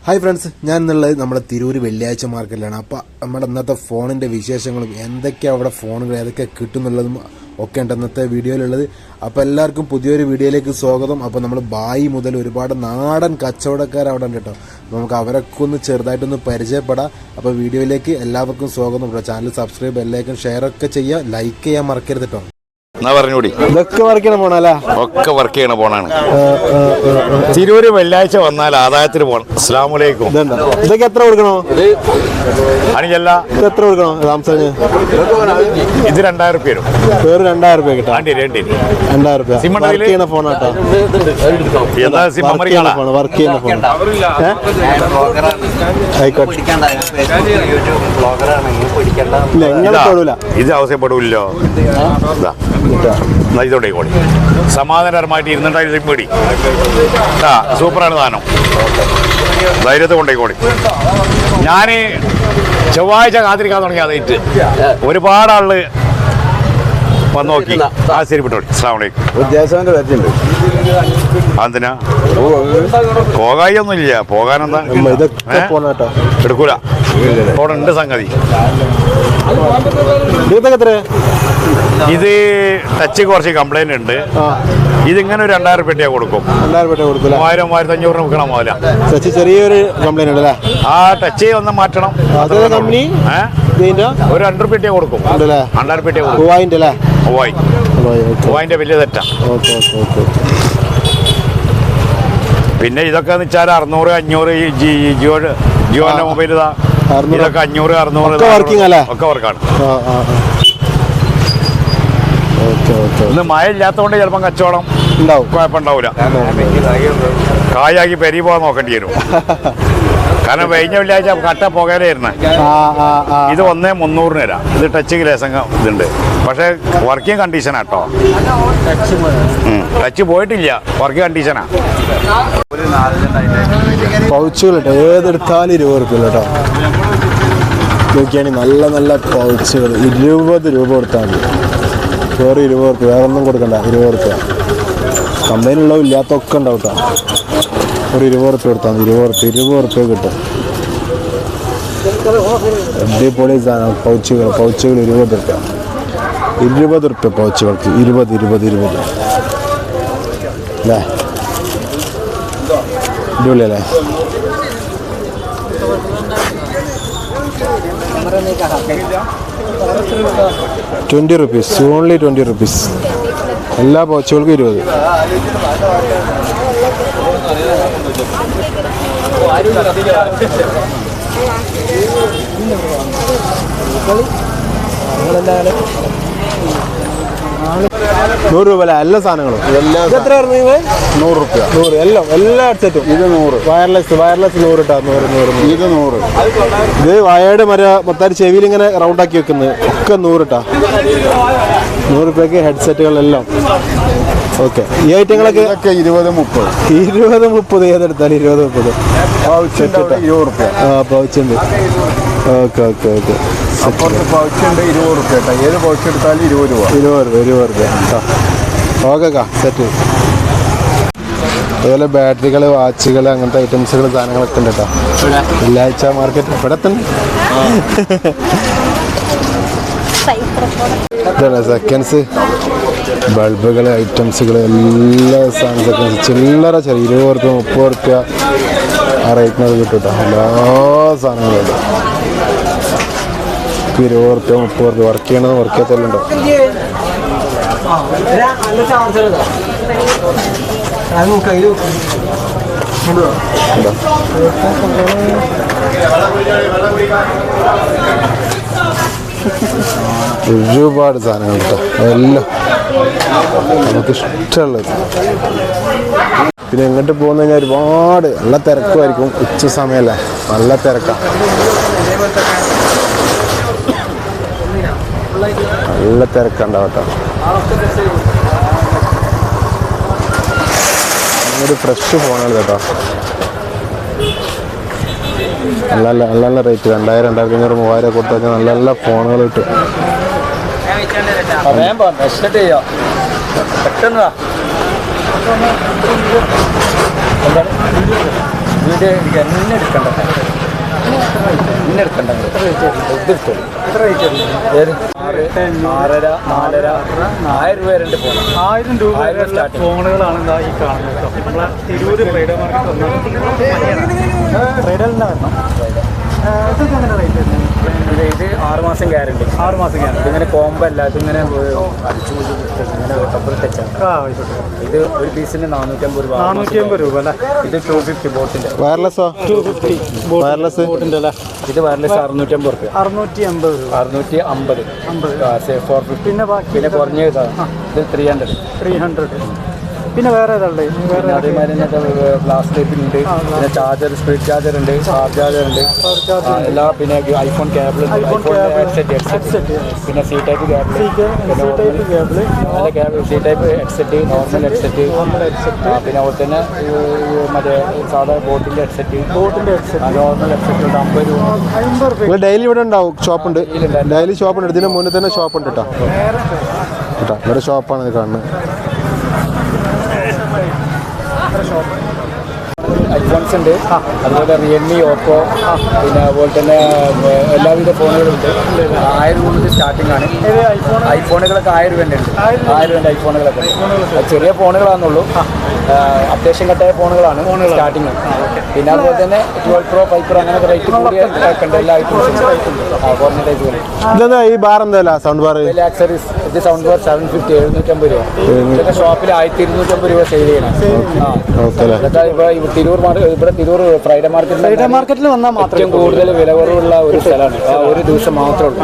Hi friends, ഞാൻ എന്നുള്ളത് നമ്മുടെ തിരൂർ വെള്ളിയാഴ്ച മാർക്കറ്റിലാണ്. അപ്പോൾ നമ്മുടെ ഇന്നത്തെ ഫോണിൻ്റെ വിശേഷങ്ങളും എന്തൊക്കെയാണ് അവിടെ ഫോണുകൾ ഏതൊക്കെ കിട്ടുന്നുള്ളതും ഒക്കെ ഉണ്ട് ഇന്നത്തെ വീഡിയോയിലുള്ളത്. അപ്പോൾ എല്ലാവർക്കും പുതിയൊരു വീഡിയോയിലേക്ക് സ്വാഗതം. അപ്പോൾ നമ്മൾ ബായി മുതൽ ഒരുപാട് നാടൻ കച്ചവടക്കാർ അവിടെ ഉണ്ട് കേട്ടോ. നമുക്ക് അവരൊക്കെ ഒന്ന് ചെറുതായിട്ടൊന്ന് പരിചയപ്പെടാം. അപ്പോൾ വീഡിയോയിലേക്ക് എല്ലാവർക്കും സ്വാഗതം. ചാനൽ സബ്സ്ക്രൈബ് എല്ലാവർക്കും ഷെയറൊക്കെ ചെയ്യുക, ലൈക്ക് ചെയ്യാൻ മറക്കരുത് കേട്ടോ. പറഞ്ഞൂടി ഇതൊക്കെ വർക്ക് ചെയ്യണ പോണല്ലേ? ഒക്കെ വർക്ക് ചെയ്യണ പോണാണ്. തിരൂര് വെള്ളിയാഴ്ച വന്നാൽ ആദായത്തിന് പോണം. അസ്സലാമു അലൈക്കും. ഇതൊക്കെ എത്ര കൊടുക്കണോ? അണിയല്ല, ഇത് എത്ര കൊടുക്കണോ? സാംസങ് ഇത് 2000 രൂപ വരും. വേറെ 2000 രൂപ കിട്ടാം. 2000 രൂപ വർക്ക് ചെയ്യുന്ന ഫോണാട്ടോ. എന്താ സിം വർക്ക് ചെയ്യുന്ന ഫോൺ ആയിക്കോട്ടെ. ഇത് ആവശ്യപ്പെടൂല്ലോ. ഇതോടെ കൂടി സമാധാനപരമായിട്ട് 200 പേടി സൂപ്പറാണ് സാധനം. ധൈര്യത്തെ കൊണ്ടേക്കോടി. ഞാൻ ചൊവ്വാഴ്ച കാത്തിരിക്കാൻ തുടങ്ങി. അതായിട്ട് ഒരുപാട് ആള് വന്ന് നോക്കി. ആ ശരി വിട്ടോടി. അതിനാ പോകായൊന്നും ഇല്ല. പോകാനെന്താ എടുക്കൂല. അവിടെ ഉണ്ട് സംഗതി. ഇത് ടച്ച് കുറച്ച് കംപ്ലൈന്റ് ഉണ്ട്. ഇതിങ്ങനെ 2000 രൂപ കൊടുക്കും. 1000 1500 വിൽക്കണം പോലെ. ചെറിയൊരു കംപ്ലൈന്റ് ഉണ്ടല്ലേ? ആ ടച്ച് ഒന്ന് മാറ്റണം. കമ്പനി ഒരു 200 രൂപ കൊടുക്കും. 2000 രൂപ മൂവായിന്റെ വലിയ തെറ്റാ. പിന്നെ ഇതൊക്കെ എന്ന് വെച്ചാൽ 600 500 ജിയോന്റെ മൊബൈൽ ഇതാ. ഇതൊക്കെ 500 600 ഒക്കെ വർക്കാണ്. ഇന്ന് മഴ ഇല്ലാത്തതുകൊണ്ട് ചിലപ്പം കച്ചവടം ഉണ്ടാവും, കുഴപ്പമുണ്ടാവില്ല. കായാക്കി പെരി പോകാൻ നോക്കേണ്ടി വരും. കാരണം കഴിഞ്ഞ വെള്ളിയാഴ്ച കട്ട പുകയിലായിരുന്നു. ഇത് 1300 തരാം. ഇത് ടച്ച് ലേസം ഇതുണ്ട്. പക്ഷെ വർക്കിംഗ് കണ്ടീഷനാ കേട്ടോ. ടച്ച് പോയിട്ടില്ല, വർക്കിംഗ് കണ്ടീഷനാ. പൗച്ചുകൾ ഏതെടുത്താലും 20 രൂപ കേട്ടോ. നോക്കിയാണെങ്കിൽ നല്ല നല്ല പൗച്ചുകൾ 20 രൂപ കൊടുത്താൽ മതി. വേറെ 20 രൂപ, വേറെ ഒന്നും കൊടുക്കണ്ട. 20 രൂപ കമ്പനിയുള്ളതും ഇല്ലാത്തൊക്കെ ഉണ്ടാവും കേട്ടോ. ഒരു 20 രൂപ കൊടുത്താൽ മതി. 20 രൂപ കിട്ടും. അടിപൊളി സാധനം. പൗച്ചുകൾ 20 രൂപ. 20 രൂപ പൗച്ചുകൾക്ക്. 20 അല്ലേ? അടിപൊളിയല്ലേ? 20 rupees, only 20 rupees. എല്ലാ പൗച്ചുകൾക്കും 20. ₹100 രൂപ അല്ലേ? എല്ലാ സാധനങ്ങളും. എത്ര 100 രൂപ. 100 എല്ലാം എല്ലാ സെറ്റും. ഇത് 100. വയർലെസ് 100 ഇട്ടാ. 100. ഇത് 100. ഇത് വയർഡ് മൊത്തം ചെവിയിൽ ഇങ്ങനെ റൗണ്ടാക്കി വെക്കുന്നത് ഒക്കെ 100 ഇട്ടാ. 100 രൂപയ്ക്ക് ഹെഡ്സെറ്റുകളെല്ലാം. ഓക്കെ. ഈ ഐറ്റങ്ങളൊക്കെ 20 30 ഏതെടുത്താലും 20 30. പൗച്ചുണ്ട്. ഓക്കെ. പൗച്ചുണ്ട് 20 രൂപ കേട്ടോ. ഏത് പൗച്ച് എടുത്താലും 20 രൂപ. Okay set. അതുപോലെ ബാറ്ററികൾ, വാച്ചുകൾ, അങ്ങനത്തെ ഐറ്റംസുകൾ, സാധനങ്ങളൊക്കെ ഉണ്ട് കേട്ടോ. വെള്ളിയാഴ്ച മാർക്കറ്റ് ഇവിടെ തന്നെ. ഇതാണ് സെക്കൻഡ്സ്, ബൾബുകൾ, ഐറ്റംസുകൾ, എല്ലാ സാധനം സെക്കൻഡ്സ്. ചില്ലറ 20 രൂപ 30 രൂപ ആ റേറ്റിനത് കിട്ടും കേട്ടോ. എല്ലാ സാധനങ്ങളും 20 രൂപ 30 രൂപ. വർക്ക് ചെയ്യണത് വർക്ക് ചെയ്യാത്തല്ലോ. ഒരുപാട് സാധനങ്ങൾ കേട്ടോ. എല്ലാം നമുക്ക് ഇഷ്ടമുള്ളത്. പിന്നെ എങ്ങോട്ട് പോകുന്ന കഴിഞ്ഞാൽ ഒരുപാട് നല്ല തിരക്കുമായിരിക്കും. ഉച്ച സമയമല്ലേ, നല്ല തിരക്കാണ്. നല്ല തിരക്കുണ്ടാവും കേട്ടോ. ഒരു ഫ്രഷ് ഫോണുകൾ കേട്ടോ. നല്ല നല്ല റേറ്റ്. 2000 2500 3000 കൊടുത്തൊക്കെ നല്ല നല്ല ഫോണുകൾ കിട്ടും. ഫോണുകളാണ് ഈ കാണുന്നത്. നമ്മളെ തിരൂര് ഫ്രൈഡേ മാർക്കറ്റ് ഇതൊക്കെ എങ്ങനെ റേറ്റ് വരുന്നത്? ഇത് 6 മാസം ഗ്യാരണ്ടി. 6 മാസം ഗ്യാരണ്ടി. ഇതിങ്ങനെ കോമ്പോ അല്ല, ഇതിങ്ങനെ അടിച്ചു ഇങ്ങനെ ടപ്പർ തെച്ചാണ്. ഇത് ഒരു പീസിന് 450 രൂപ. 450 രൂപ അല്ലേ? ഇത് 250 ബോട്ടിന്റെ. വയർലെസ്സോ? 250 വയർലെസ് ബോട്ടിന്റെ അല്ലേ? ഇത് വയർലെസ് 650 രൂപ. 650 രൂപ. 650. 450. പിന്നെ ബാക്കി പിന്നെ കുറഞ്ഞ ഇത് 300. 300. പിന്നെ വേറെ ഏതാണ്ട് വേറെ അതേമാതിരി തന്നെ ഗ്ലാസ് ടൈപ്പിലുണ്ട്. പിന്നെ ചാർജർ, സ്പീഡ് ചാർജർ ഉണ്ട്, ചാർജർ ഉണ്ട് എല്ലാ. പിന്നെ ഐഫോൺ കേബിൾ, ഹെഡ്സെറ്റ്, പിന്നെ C type cable, C type headset, normal headset, പിന്നെ അതുപോലെ തന്നെ മറ്റേ സാധാ ബോട്ടിൻ്റെ ഹെഡ്സെറ്റ്, നോർമൽ ഹെഡ്സെറ്റ് 50 രൂപ. ഡെയിലി ഇവിടെ ഉണ്ടാവും, ഷോപ്പുണ്ട്, ഡെയിലി ഷോപ്പുണ്ട്. ഇതിന് മുന്നേ തന്നെ ഷോപ്പുണ്ട് കേട്ടോ. ഇവിടെ ഷോപ്പാണ് ഇത് കാണുന്നത്. ഐഫോൺസ് ഉണ്ട്, അതുപോലെ റിയൽമി, ഓപ്പോ, പിന്നെ അതുപോലെ തന്നെ എല്ലാവിധ ഫോണുകളുണ്ട്. 1000 രൂപ സ്റ്റാർട്ടിംഗ് ആണ്. ഐഫോണുകളൊക്കെ 1000 രൂപ ഉണ്ട്. 1000 രൂപ ഐഫോണുകളൊക്കെ ചെറിയ ഫോണുകളാണെന്നുള്ളൂ. അത്യാവശ്യം കട്ടായ ഫോണുകളാണ് സ്റ്റാർട്ടിങ്. പിന്നെ അതുപോലെ തന്നെ 12 Pro, 5 Pro അങ്ങനത്തെ റേറ്റ് കൂടിയ ഉണ്ട് എല്ലാ ഐറ്റംസും കുറഞ്ഞ ടൈപ്പുകൾ. ഈ ബാർ എന്താ സൗണ്ട് ബാർ? ആക്സറീസ് ഇത് സൗണ്ട് ബാർ 750, 750 രൂപ. ഇതൊക്കെ ഷോപ്പിൽ 1200 രൂപ സെയിൽ ചെയ്യണം. ഇവിടെ തിരൂർ ഫ്രൈഡേ മാർക്കറ്റിൽ വന്നാൽ ഏറ്റവും കൂടുതൽ വില കുറവുള്ള ഒരു സ്ഥലമാണ്. ഒരു ദിവസം മാത്രമേ ഉള്ളൂ,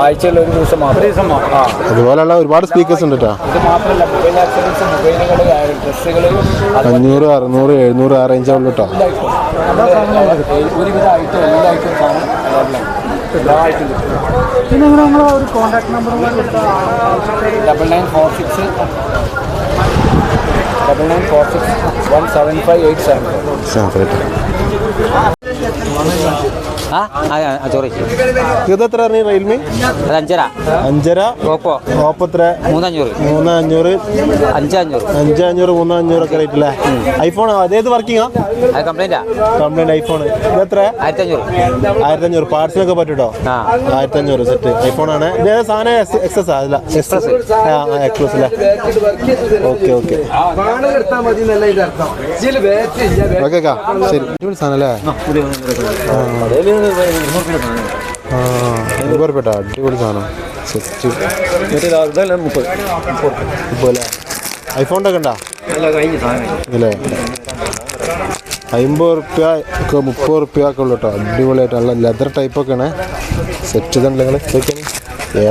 ആഴ്ചയിൽ ഒരു ദിവസം മാത്രം. അതുപോലെയുള്ള ഒരുപാട് സ്പീക്കേഴ്സ് ഉണ്ട് കേട്ടോ. ഇത് മാത്രമല്ല, മൊബൈൽ ആക്സറീസ്, മൊബൈലുകൾ, ഡ്രസ്സുകൾ 500, 600, 700 ആ റേഞ്ചേ ഉള്ളൂ കേട്ടോ. ഒരുവിധ ഐറ്റം എല്ലാ ഐറ്റം സാധനം എല്ലാ ഐറ്റം കിട്ടും. പിന്നെ നിങ്ങൾ ഒരു കോൺടാക്ട് നമ്പർ 9946 175 874. ഇതെത്ര റിയൽമി? 5.5. 5.5. ഓപ്പോ എത്ര? 3500. 3500, 5500, 3500 ഒക്കെ റേറ്റ് അല്ലേ? ഐഫോൺ അതേത് വർക്കിംഗാ? കംപ്ലൈന്റ് ഐഫോൺ ഇതെത്ര? 1500. പാർട്സിനൊക്കെ പറ്റൂട്ടോ. 1500 സെറ്റ് ഐഫോൺ ആണ്. ഇതേ സാധനം എക്സസ് അല്ല, എക്സ്പ്രസ് അല്ലേ? ഓക്കെ ഓക്കെ ഓക്കെ ശരി. അടിപൊളി സാധനം അല്ലേ? 200 രൂപ. അടിപൊളി സാധനം സെറ്റ്. പോലെ ഐഫോണിൻ്റെ ഒക്കെ ഉണ്ടോ? ഇല്ലേ? 50 റുപ്യ ഒക്കെ 30 റുപ്യ ഒക്കെ ഉള്ളു കേട്ടോ. അടിപൊളിയായിട്ട് നല്ല ലെതർ ടൈപ്പൊക്കെയാണ് സെറ്റ്. ഇതുണ്ട് നിങ്ങൾ ഇതൊക്കെയാണ്.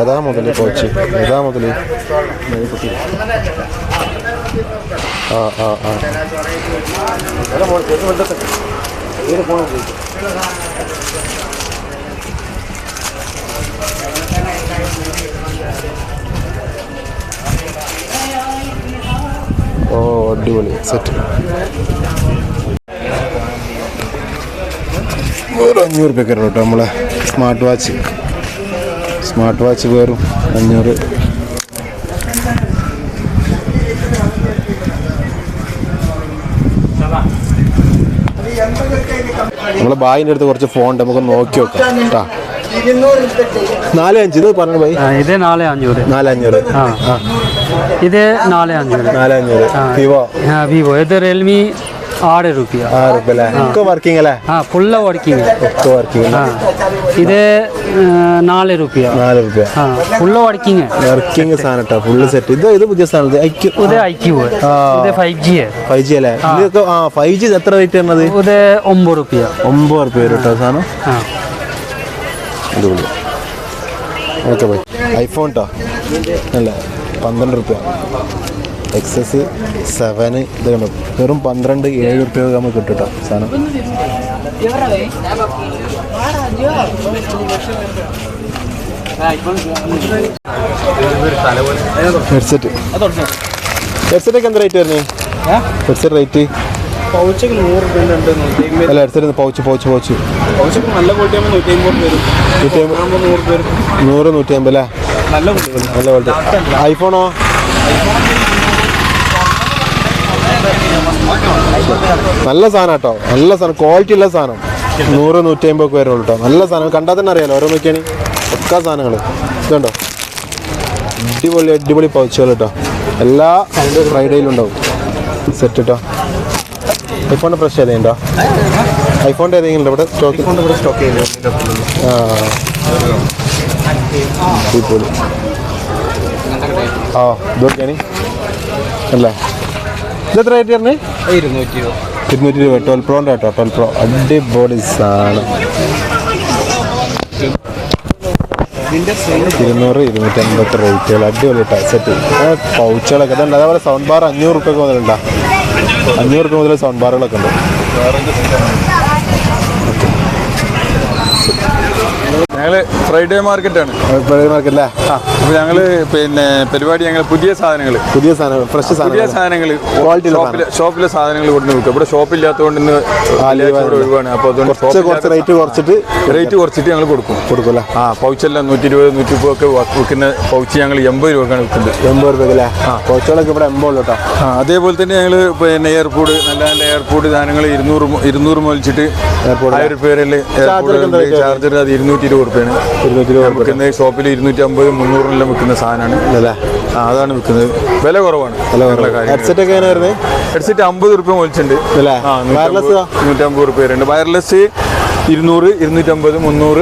ഏതാ മുതൽ കോച്ച്? ഏതാ മുതൽ? ആ ആ ആ ഓ അടിപൊളി സെറ്റ്. വേറെ 500 രൂപയ്ക്ക് കേട്ടോ നമ്മളെ സ്മാർട്ട് വാച്ച് വേറും 500. നമ്മളെ ബായിൻ്റെ അടുത്ത് കുറച്ച് ഫോൺ ഉണ്ട്, നമുക്ക് നോക്കി നോക്കാം കേട്ടോ. 4.5 ഇത് പറഞ്ഞു പോയി. ഇത് 4.500. 4.500. ഇത് 4.500. വിവോ ഇത് റിയൽമി 6 രൂപ. 6 രൂപ അല്ലേ? ഒക്കെ വർക്കിംഗ് അല്ലേ? Full working. ഒക്കെ വർക്കിംഗ്. ഇത് 4 രൂപ. 4 രൂപ ഫുള്ള് വർക്കിംഗ് സാധനം കേട്ടോ. Full set. ഇത് പുതിയ സാധനം. ഇത് IQ. ഇത് 5G അല്ലേ? ഇതൊക്കെ 5G എത്ര റേറ്റ് വരുന്നത്? ഇത് 9 രൂപ. 9 രൂപ വരും കേട്ടോ സാധനം. അടിപൊളി. Okay bye. ഐഫോൺ കേട്ടോ അല്ല 12 രൂപ. എക്സസ് 7 ഇത് കണ്ടു. വെറും 12, 7 രൂപ നമുക്ക് കിട്ടും കേട്ടോ സാധനം. ഹെഡ്സെറ്റ് ഒക്കെ എന്താ റേറ്റ് വരുന്നത്? ഹെഡ്സെറ്റ് റേറ്റ് പൗച്ചൊക്കെ 100 രൂപ അല്ല, ഹെഡ്സെറ്റ് പൗച്ച് നല്ല ക്വാളിറ്റി ആകുമ്പോൾ 100, 150 അല്ലേ? നല്ല ക്വാളിറ്റി. ഐഫോണോ? നല്ല സാധനം കേട്ടോ, നല്ല സാധനം, ക്വാളിറ്റി ഉള്ള സാധനം. 100-150 ഒക്കെ വരുള്ളൂ കേട്ടോ. നല്ല സാധനം, കണ്ടാൽ തന്നെ അറിയാലോ. ഓരോ നോക്കിയാണ് ഒക്കെ സാധനങ്ങൾ ഇതുണ്ടോ, അടിപൊളി അടിപൊളി പൗച്ചുകൾ കേട്ടോ. എല്ലാ ഫ്രൈഡേയിലും ഉണ്ടാവും സെറ്റ് കേട്ടോ. ഐഫോണിൻ്റെ ഫ്രഷ് ഏതെങ്കിലും ഉണ്ടോ? ഐഫോണിൻ്റെ ഏതെങ്കിലും ഉണ്ടോ ഇവിടെ സ്റ്റോക്ക്? സ്റ്റോക്ക് ചെയ്യുന്നത് അടിപൊളി. ആ ഇതൊക്കെയാണ് അല്ലേ. ഇതെത്ര റേറ്റ് പറഞ്ഞേ? 220 രൂപ. 12 പ്രോൻ്റെ കേട്ടോ, 12 പ്രോ അടിപൊളി സാധനം. 200-250 റേറ്റുകൾ അടിപൊളി കേട്ടോ സെറ്റ്. പൗച്ചുകളൊക്കെ ഇതുണ്ട്. അതേപോലെ സൗണ്ട് ബാർ 500 റുപ്യൊക്കെ മുതലുണ്ടോ? 500 റുപ്യ മുതൽ സൗണ്ട് ബാറുകളൊക്കെ ഉണ്ട്. ഞങ്ങൾ ഫ്രൈഡേ മാർക്കറ്റാണ്. ഫ്രൈഡേ മാർക്കറ്റ് അല്ലേ? അപ്പോൾ ഞങ്ങൾ പിന്നെ പരിപാടി ഞങ്ങൾ പുതിയ സാധനങ്ങൾ ഫ്രഷ് സാധനങ്ങൾ ഷോപ്പിലെ സാധനങ്ങൾ കൊണ്ട് വിൽക്കും. ഇവിടെ ഷോപ്പില്ലാത്തതുകൊണ്ട് ഇന്ന് ഒഴിവാണ്. അപ്പോൾ അതുകൊണ്ട് റേറ്റ് കുറച്ചിട്ട് ഞങ്ങൾ കൊടുക്കും. പൗച്ചെല്ലാം 120-130 ഒക്കെ വിൽക്കുന്ന പൗച്ച് ഞങ്ങൾ 80 രൂപക്കാണ് വിൽക്കുന്നത്. 80 രൂപ. പൗച്ചുകളൊക്കെ ഇവിടെ 80 ഉള്ളൂ കേട്ടോ. അതേപോലെ തന്നെ ഞങ്ങൾ പിന്നെ എയർപോർട്ട് നല്ല നല്ല എയർപോർട്ട് സാധനങ്ങൾ 200 മുതലിച്ചിട്ട് 1000 രൂപ വരെ ചാർജർ. അത് 220 രൂപയാണ് വിൽക്കുന്നത്. ഷോപ്പിൽ 250-300 വിൽക്കുന്ന സാധനമാണ്. അതാണ് വിൽക്കുന്നത്. വില കുറവാണ്. ഹെഡ്സെറ്റ് ഒക്കെ എങ്ങനെയായിരുന്നു? ഹെഡ്സെറ്റ് 50 രൂപ മുതലിച്ചിട്ടുണ്ട്. 150 രൂപ വരുന്നുണ്ട്. വയർലെസ് 200, 250, 300,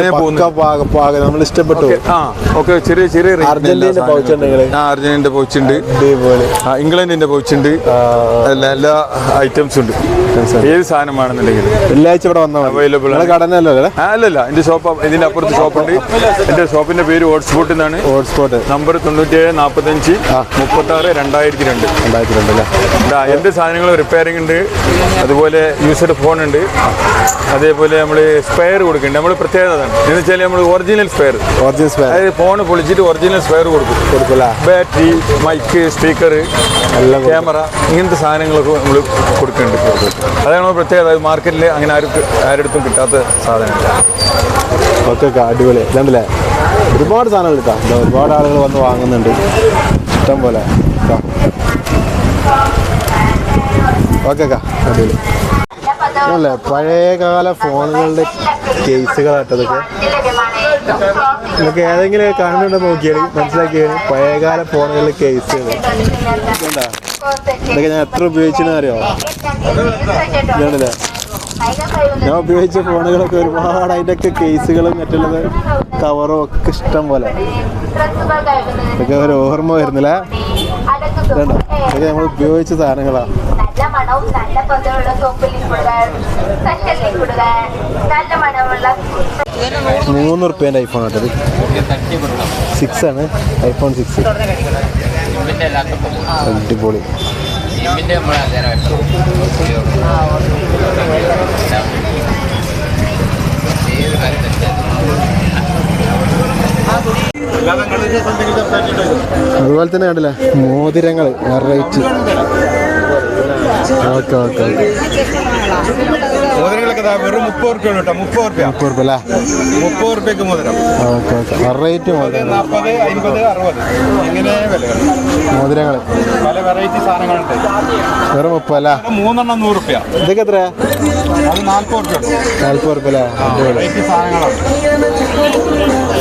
500 നമ്മൾ ഇഷ്ടപ്പെട്ടു. ഓക്കെ. ചെറിയ ചെറിയ അർജന്റീനയുടെ പൗച്ച് ഉണ്ട്, ഇംഗ്ലണ്ടിന്റെ പൗച്ച് ഉണ്ട്, എല്ലാ ഐറ്റംസും ഉണ്ട്. ഏത് സാധനമാണെന്നുണ്ടെങ്കിൽ വെള്ളിയാഴ്ച ഇവിടെ വന്നാൽ അവൈലബിൾ ആണ്. അല്ലല്ല, എന്റെ ഷോപ്പ് ഇതിന്റെ അപ്പുറത്ത് ഷോപ്പുണ്ട്. എന്റെ ഷോപ്പിന്റെ പേര് ഹോട്ട്സ്പോട്ട് എന്നാണ്. നമ്പർ 97-45-36-2002. എന്ത് സാധനങ്ങളും റിപ്പയറിംഗ് ഉണ്ട്. അതുപോലെ യൂസർ ഫോൺ ഉണ്ട്. അതേപോലെ നമ്മൾ സ്പെയർ കൊടുക്കുന്നുണ്ട്. നമ്മൾ പ്രത്യേകത എന്ന് വെച്ചാൽ നമ്മൾ ഒറിജിനൽ സ്പെയർ, അതായത് ഫോൺ പൊളിച്ചിട്ട് ഒറിജിനൽ സ്പെയർ കൊടുക്കില്ല. ബാറ്ററി, മൈക്ക്, സ്പീക്കർ, ക്യാമറ, ഇങ്ങനത്തെ സാധനങ്ങളൊക്കെ നമ്മൾ കൊടുക്കുന്നുണ്ട്. അതാണ് നമ്മൾ പ്രത്യേകത. മാർക്കറ്റിൽ അങ്ങനെ ആരുടെടുത്തും കിട്ടാത്ത സാധനം. ഓക്കെ, അടിപൊളി. ഇതല്ലേ ഒരുപാട് സാധനങ്ങൾ കിട്ടാം. ഒരുപാട് ആളുകൾ വന്ന് വാങ്ങുന്നുണ്ട്, ഇഷ്ടം പോലെ. ഓക്കെ അടിപൊളി അല്ലേ. പഴയകാല ഫോണുകളുടെ കേസുകളായിട്ടതൊക്കെ നമുക്ക് ഏതെങ്കിലും കാണുന്നുണ്ടോ നോക്കിയാൽ മനസ്സിലാക്കിയാണ്. പഴയകാല ഫോണുകളുടെ കേസുകൾ ഇതുണ്ടാ. ഇതൊക്കെ ഞാൻ എത്ര ഉപയോഗിച്ചെന്ന് അറിയാമോ? ഇതാണല്ലേ ഞാൻ ഉപയോഗിച്ച ഫോണുകളൊക്കെ ഒരുപാട്. അതിൻ്റെയൊക്കെ കേസുകളും മറ്റുള്ളത് കവറും ഒക്കെ ഇഷ്ടം പോലെ. ഇതൊക്കെ ഒരു ഓർമ്മ വരുന്നില്ല. ഇതുണ്ടോ, ഇതൊക്കെ നമ്മൾ ഉപയോഗിച്ച സാധനങ്ങളാണ്. 300 റുപ്യേൻ്റെ ഐഫോൺ ആട്ടത്. 6 ആണ്, ഐഫോൺ 6. അടിപൊളി. അതുപോലെ തന്നെ കണ്ടില്ലേ മോതിരങ്ങൾ വെറൈറ്റി. ഓക്കെ മോതിരങ്ങളൊക്കെ വെറും 30 രൂപ കേട്ടോ. 30 രൂപ അല്ലേ? 30 രൂപയ്ക്ക് മോതിരം. ഓക്കെ വെറൈറ്റി മോതിരം. 40, 50, 60 ഇങ്ങനെ വിലകൾ മോതിരങ്ങൾ പല വെറൈറ്റി സാധനങ്ങളുണ്ട്. വെറും 30 അല്ലേ? 3 100 രൂപ. ഇതൊക്കെ എത്ര? അത് 40 രൂപ. 40 രൂപ അല്ലേ? വെറൈറ്റി സാധനങ്ങളാണ്.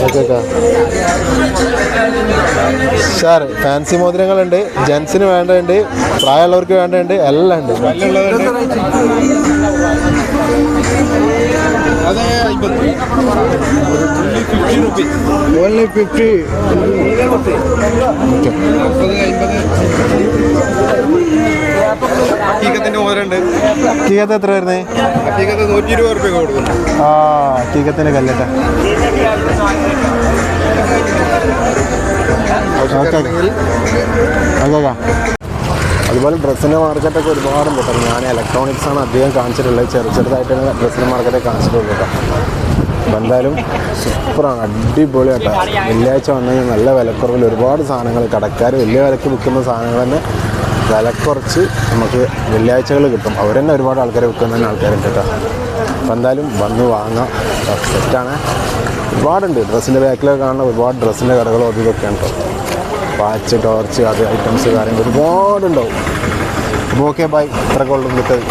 ഓക്കെ സാർ ഫാൻസി മോതിരങ്ങളുണ്ട്. ജെൻസിന് വേണ്ടതുണ്ട്, പ്രായമുള്ളവർക്ക് വേണ്ടതുണ്ട്, എല്ലാം ഉണ്ട്. അത് 50. ഓൺലി 50. ഹക്കീക്കത്തിന്റെ മോതിരമുണ്ട്. ഹക്കീക്കത്ത് എത്ര വരുന്നത്? ഹക്കീക്കത്ത് 120 രൂപ കൊടുക്കുന്നു. ഹക്കീക്കത്തിന്റെ കല്ലട്ട. അതുപോലെ ഡ്രസ്സിൻ്റെ മാർക്കറ്റൊക്കെ ഒരുപാടുണ്ട് കേട്ടോ. ഞാൻ ഇലക്ട്രോണിക്സാണ് അധികം കാണിച്ചിട്ടുള്ളത്. ചെറുതായിട്ടാണ് ഡ്രസ്സിൻ്റെ മാർക്കറ്റ് കാണിച്ചിട്ടുള്ളത് കേട്ടോ. അപ്പം എന്തായാലും സൂപ്പറാണ്, അടിപൊളി കേട്ടോ. വെള്ളിയാഴ്ച വന്നു കഴിഞ്ഞാൽ നല്ല വിലക്കുറവിൽ ഒരുപാട് സാധനങ്ങൾ കടക്കാർ വലിയ വിലക്ക് വിൽക്കുന്ന സാധനങ്ങൾ തന്നെ വില കുറച്ച് നമുക്ക് വെള്ളിയാഴ്ചകൾ കിട്ടും. അവർ തന്നെ ഒരുപാട് ആൾക്കാരെ വിൽക്കുന്ന തന്നെ ആൾക്കാരുണ്ട് കേട്ടോ. അപ്പം എന്തായാലും വന്ന് വാങ്ങാം, സെറ്റാണ്. ഒരുപാടുണ്ട് ഡ്രസ്സിൻ്റെ ബാക്കിലൊക്കെ കാണുന്ന ഒരുപാട് ഡ്രസ്സിൻ്റെ കടകളും അതും ഇതൊക്കെയാണ് കേട്ടോ. വാച്ച്, ടോർച്ച്, അത് ഐറ്റംസ് കാര്യങ്ങൾ ഒരുപാടുണ്ടാവും. അപ്പോൾ ഓക്കെ ബൈ. ഇത്ര കൊള്ളും കിട്ടും.